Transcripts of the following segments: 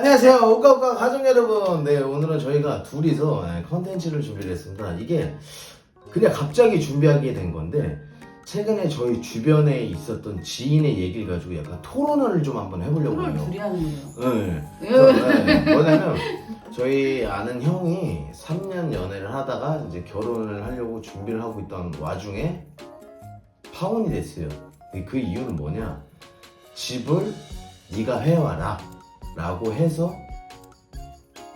안녕하세요, 우까우까 가족 여러분. 네, 오늘은 저희가 둘이서 컨텐츠를 준비를 했습니다. 이게 그냥 갑자기 준비하게 된 건데, 최근에 저희 주변에 있었던 지인의 얘기를 가지고 약간 토론을 좀 한번 해보려고 토론을 해요. 둘이 하는 거예요. 네. 뭐냐면 저희 아는 형이 3년 연애를 하다가 이제 결혼을 하려고 준비를 하고 있던 와중에 파혼이 됐어요. 그 이유는 뭐냐? 집을 네가 해와라 라고 해서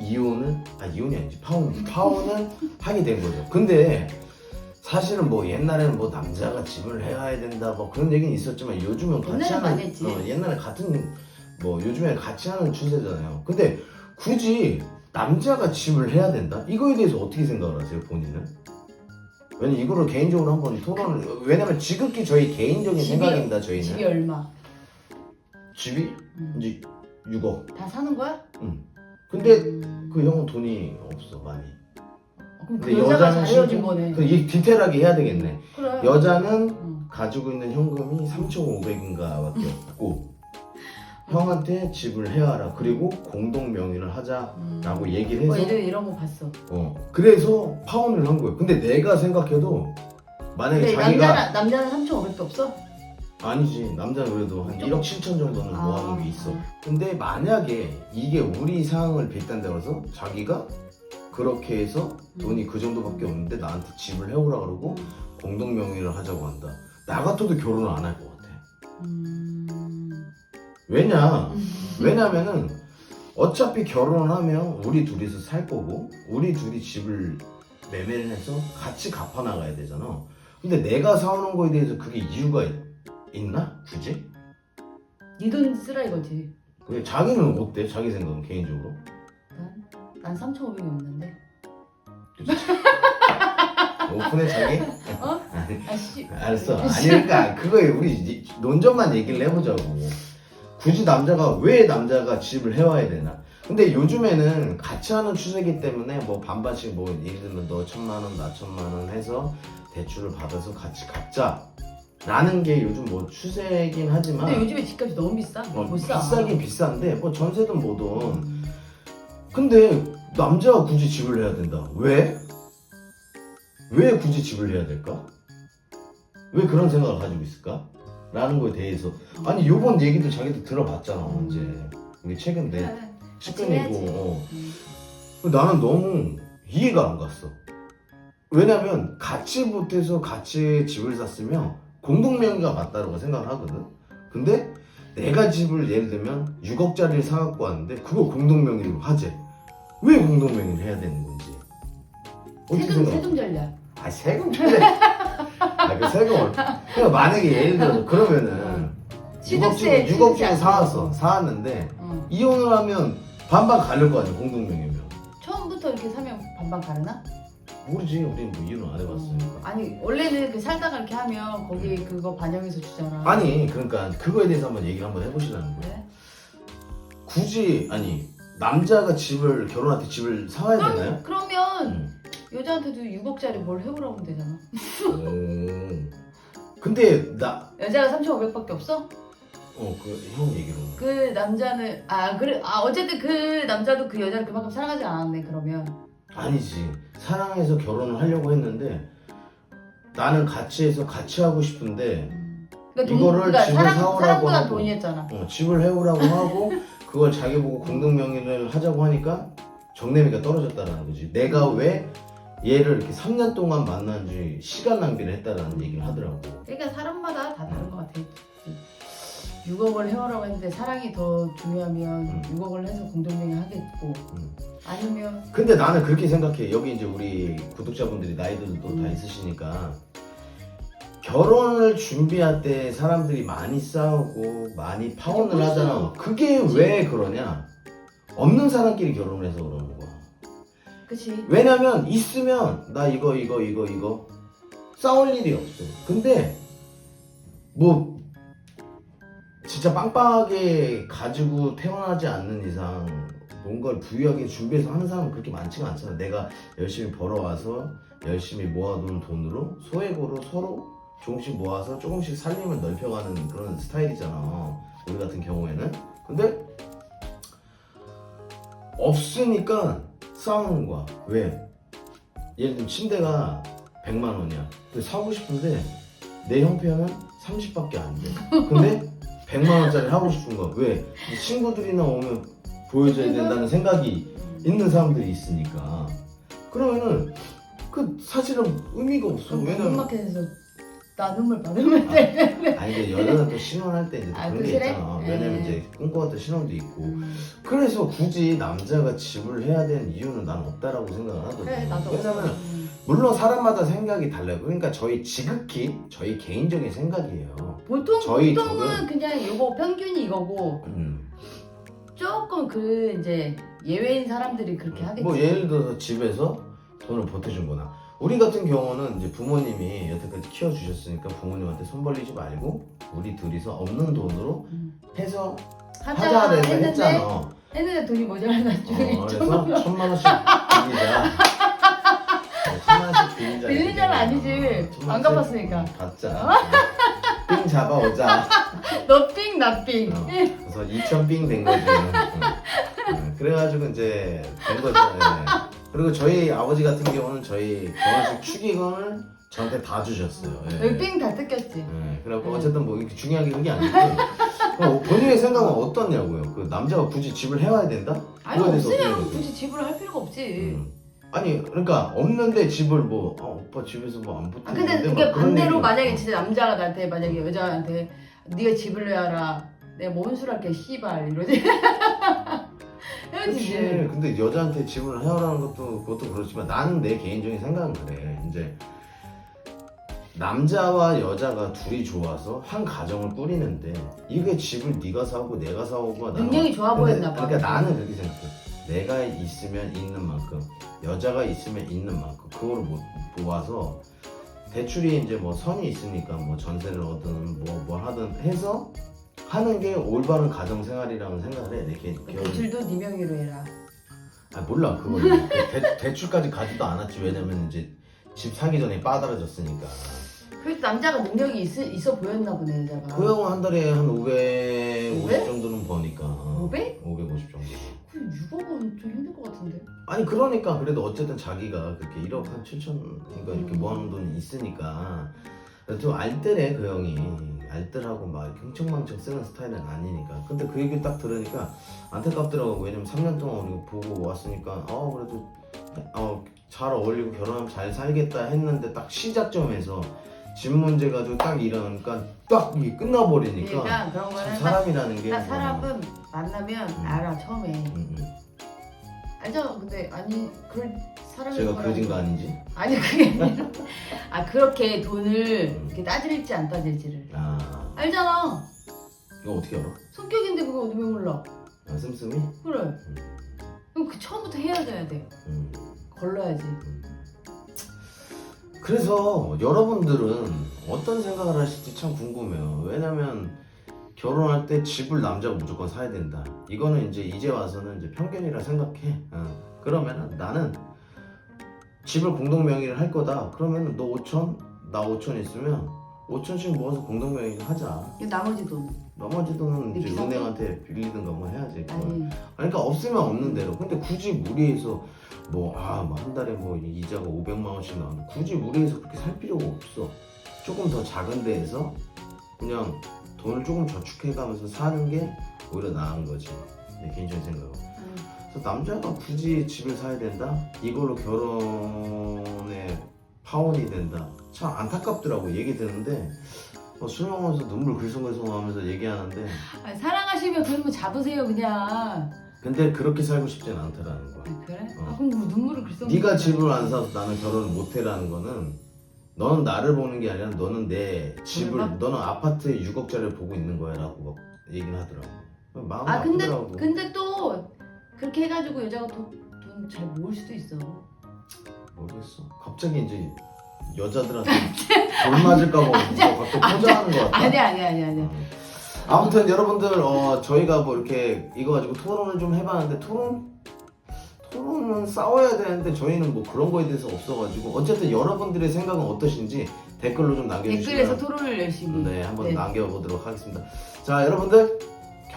이혼이 아니지, 파혼을 하게 된 거죠. 근데 사실은 뭐 옛날에는 뭐 남자가 집을 해와야 된다 뭐 그런 얘기는 있었지만 요즘은 같이 옛날에 하는 많이 했지. 옛날에 같은 뭐 요즘에 같이 하는 추세잖아요. 근데 굳이 남자가 집을 해야 된다? 이거에 대해서 어떻게 생각을 하세요, 본인은? 왜냐면 이거를 개인적으로 한번 토론을, 왜냐면 지극히 저희 개인적인 생각입니다. 저희는 집이 얼마? 집이 이제 6억. 다 사는 거야? 응. 근데 그 형은 돈이 없어 많이. 그럼 그 근데 여자가 여자는 잘해준 거네. 이 디테일하게 해야 되겠네. 그래. 여자는 응. 가지고 있는 현금이 3,500인가밖에 없고 형한테 집을 해와라. 그리고 공동 명의를 하자라고 얘기를 해서. 이런 거 봤어. 그래서 파혼을 한 거예요. 근데 내가 생각해도 만약에 근데 자기가 남자는 3,500도 없어? 아니지, 남자는 그래도 한 1억 7천 정도는 모아놓은 게 있어. 아. 근데 만약에 이게 우리 상황을 빗댄다고 해서 자기가 그렇게 해서 돈이 그 정도밖에 없는데 나한테 집을 해오라 그러고 공동 명의를 하자고 한다. 나 같아도 결혼을 안 할 것 같아. 왜냐면은 어차피 결혼을 하면 우리 둘이서 살 거고 우리 둘이 집을 매매를 해서 같이 갚아 나가야 되잖아. 근데 내가 사오는 거에 대해서 그게 이유가 있나? 굳이? 네 돈 쓰라 이거지. 근데 자기는 어때? 자기 생각은 개인적으로? 난 3,500이 없는데. 오픈해 자기? 어? 아니, 아씨. 알았어. 아니 그러니까 그거에 우리 논점만 얘기를 해보자고. 굳이 왜 남자가 집을 해와야 되나? 근데 요즘에는 같이 하는 추세이기 때문에 뭐 반반씩 뭐 예를 들면 너 1,000만 원, 나 1,000만 원 해서 대출을 받아서 같이 갚자라는 게 요즘 뭐 추세이긴 하지만. 근데 요즘에 집값이 너무 비싸. 못 사. 비싸긴 비싼데 뭐 전세든 뭐든. 근데 남자가 굳이 집을 해야 된다. 왜? 왜 굳이 집을 해야 될까? 왜 그런 생각을 가지고 있을까? 라는 거에 대해서 아니 요번 얘기도 자기도 들어봤잖아. 언제 우리 최근 내 그래. 측근이고 나는 너무 이해가 안 갔어. 왜냐면 같이 못해서 같이 집을 샀으면 공동명의가 맞다고 생각을 하거든. 근데 내가 집을 예를 들면 6억짜리를 사갖고 왔는데 그거 공동명의로 하재. 왜 공동명의를 해야 되는 건지 어떻게 생각해? 세금 전략. 세금 전략. 그 세금을 그러니까 만약에 예를 들어서 그러면은 6억 주고 사왔는데 이혼을 하면 반반 가릴 거 아니야, 공동명의면. 처음부터 이렇게 사면 반반 가르나? 모르지, 우리는 뭐 이혼을 안 해봤으니까. 아니 원래는 그 살다가 이렇게 하면 거기 그거 반영해서 주잖아. 아니 그러니까 그거에 대해서 한번 얘기를 한번 해보시라는 거야. 그래? 굳이 남자가 결혼할 때 집을 사와야 되나요? 그러면 여자한테도 6억짜리 뭘 해보라고 하면 되잖아. 근데 여자가 3,500밖에 없어? 그 형 얘기로 그 남자는 어쨌든 그 남자도 그 여자를 그만큼 사랑하지 않았네. 그러면 아니지, 사랑해서 결혼을 하려고 했는데 나는 같이 해서 같이 하고 싶은데 이거를 집을 사오라고 사랑보다 하고 돈이었잖아. 집을 해오라고 하고 그걸 자기 보고 공동명의를 하자고 하니까 정내미가 떨어졌다라는 거지. 내가 왜 얘를 이렇게 3년 동안 만난지 시간 낭비를 했다라는 얘기를 하더라고. 그러니까 사람마다 다 다른 것 같아. 6억을 해오라고 했는데 사랑이 더 중요하면 6억을 해서 공동명의 하겠고 아니면 근데 나는 그렇게 생각해. 여기 이제 우리 구독자분들이 나이들도 다 있으시니까 결혼을 준비할 때 사람들이 많이 싸우고 많이 파혼을 하잖아. 그게 왜 그러냐? 없는 사람끼리 결혼을 해서 그러는 거야. 그치. 왜냐면 있으면 나 이거 싸울 일이 없어. 근데 뭐 진짜 빵빵하게 가지고 태어나지 않는 이상 뭔가를 부유하게 준비해서 하는 사람은 그렇게 많지가 않잖아. 내가 열심히 벌어와서 열심히 모아둔 돈으로 소액으로 서로 조금씩 모아서 조금씩 살림을 넓혀가는 그런 스타일이잖아, 우리 같은 경우에는. 근데 없으니까 싸우는 거야. 왜? 예를 들면 침대가 100만 원이야. 근데 사고 싶은데 내 형편은 30밖에 안 돼. 근데 100만 원짜리 하고 싶은 거야. 왜? 친구들이나 오면 보여줘야 된다는 생각이 있는 사람들이 있으니까. 그러면은 그 사실은 의미가 없어. 왜냐면 마켓에서 나 눈물 받으면 돼. 아니 근데 여자는 또 신혼할 때 이제 또 아, 그런 게 그래? 있잖아. 왜냐면 이제 꿈꿔왔던 신혼도 있고. 음. 그래서 굳이 남자가 집을 해야 되는 이유는 난 없다라고 생각을 하거든. 그래 나도. 왜냐면 물론 사람마다 생각이 달라요. 그러니까 저희 지극히 저희 개인적인 생각이에요. 보통은 저는- 그냥 이거 평균이 이거고 조금 그 이제 예외인 사람들이 그렇게 하겠지. 뭐 예를 들어서 집에서 돈을 보태준 거나 우리 같은 경우는 이제 부모님이 여태까지 키워주셨으니까 부모님한테 손 벌리지 말고 우리 둘이서 없는 돈으로 해서 하자 해서 했잖아. 했는데 돈이 모자라가지고 그래서 1,000만 원씩 빌리자. 1,000만 원씩 빌리자. 빌린 건 아니지. 안 갚았으니까. 받자. 삥 잡아오자. 너삥 나삥. 그래서 2,000삥 된 거지. 그래가지고 이제 된 거죠. 예. 그리고 저희 아버지 같은 경우는 저희 결혼식 축의금을 저한테 다 주셨어요. 예. 여기 삥 다 뜯겼지. 예. 그래갖고 어쨌든 뭐 이렇게 중요한 게 그게 아니고 그럼 본인의 생각은 어떠냐고요? 그 남자가 굳이 집을 해와야 된다? 아니 그거에 대해서 없으면 어떻게 생각해요? 굳이 지불을 할 필요가 없지. 아니 그러니까 없는데 집을 뭐 오빠 집에서 뭐 안 아 붙어 근데 그게 반대로 만약에 진짜 남자가 나한테 만약에 여자한테 네가 집을 내라 내가 뭐 혼술할게 씨발 이러지. 그렇지. 헤어지지. 근데 여자한테 집을 해오라는 그것도 그렇지만 나는 내 개인적인 생각은 그래. 이제 남자와 여자가 둘이 좋아서 한 가정을 꾸리는데 이게 집을 네가 사고 내가 사고가 능력이 좋아 보였나 봐. 그러니까 나는 그렇게 생각해. 내가 있으면 있는 만큼 여자가 있으면 있는 만큼 그거를 못 모아서 대출이 이제 뭐 선이 있으니까 뭐 전세를 얻든 뭐 하든 해서 하는 게 올바른 가정 생활이라고 생각을 해. 내 대출도 네 명의로 해라. 아 몰라 그거 대출까지 가지도 않았지. 왜냐면 이제 집 사기 전에 빠달아졌으니까. 그래도 남자가 능력이 있어 보였나 보네 여자가. 그 형은 한 달에 한 550 500? 정도는 버니까. 500? 550 정도. 그럼 6억은 좀 힘들 것 같은데. 아니 그러니까 그래도 어쨌든 자기가 그렇게 1억 한 7천 그러니까 이렇게 모아놓은 돈이 있으니까 좀 알뜰해 그 형이. 알뜰하고 막 이렇게 흥청망청 쓰는 스타일은 아니니까. 근데 그 얘기 딱 들으니까 안타깝더라고. 왜냐면 3년 동안 우리가 보고 왔으니까 그래도 잘 어울리고 결혼하면 잘 살겠다 했는데 딱 시작점에서 집 문제 가지고 딱 이러니까 딱 이게 끝나버리니까. 그러니까 그런 참 거는 사람이라는 게 딱 사람은 만나면 알아 처음에. 알죠? 근데 아니 그럴 사람이 제가 그러진 거 아닌지? 아니 그게 아니라 그렇게 돈을 이렇게 따질지 안 따질지를 알잖아. 이거 어떻게 알아? 성격인데 그거 왜 몰라? 씀씀이? 그래. 그럼 그 처음부터 헤어져야 돼. 걸러야지. 그래서 여러분들은 어떤 생각을 하실지 참 궁금해요. 왜냐면 결혼할 때 집을 남자가 무조건 사야 된다. 이거는 이제 와서는 이제 편견이라 생각해. 그러면은 나는 집을 공동 명의를 할 거다. 그러면은 너 5천, 나 5천 있으면 5천씩 모아서 공동 명의를 하자. 나머지 돈. 나머지 돈은 이제 비싼 은행한테 빌리든가 뭐 해야지. 아니. 그러니까 없으면 없는 대로. 근데 굳이 무리해서 한 달에 뭐 이자가 500만 원씩 나오는데 굳이 무리해서 그렇게 살 필요가 없어. 조금 더 작은 데에서 그냥 돈을 조금 저축해가면서 사는 게 오히려 나은 거지. 내 개인적인 생각은. 그래서 남자가 굳이 집을 사야 된다? 이걸로 결혼에 파혼이 된다. 참 안타깝더라고. 얘기 듣는데 술 먹으면서 눈물 글썽글썽하면서 얘기하는데 사랑하시면 그러면 잡으세요 그냥. 근데 그렇게 살고 싶진 않더라는 거야. 그래? 그럼 뭐 눈물을 글썽. 네가 집을 안 사서 나는 결혼을 못해라는 거는 너는 나를 보는 게 아니라 너는 내 집을 너는 아파트에 6억짜리를 보고 있는 거야 라고 막 얘기를 하더라고. 마음이 아프더라고. 근데 또 그렇게 해가지고 여자가 돈 잘 모을 수도 있어. 모르겠어. 갑자기 이제 여자들한테 돌 맞을까 봐 갑자기 포장하는 것 같아. 아니야. 아무튼 여러분들 저희가 뭐 이렇게 이거 가지고 토론을 좀 해봤는데 토론은 싸워야 되는데 저희는 뭐 그런 거에 대해서 없어가지고 어쨌든 여러분들의 생각은 어떠신지 댓글로 좀 남겨주시면 댓글에서 토론을 열심히 한번 남겨보도록 하겠습니다. 자 여러분들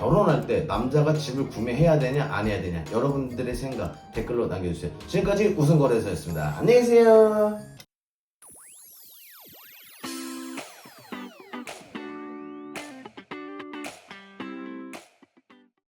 결혼할 때 남자가 집을 구매해야 되냐 안 해야 되냐 여러분들의 생각 댓글로 남겨주세요. 지금까지 우승거래소였습니다. 안녕히 계세요.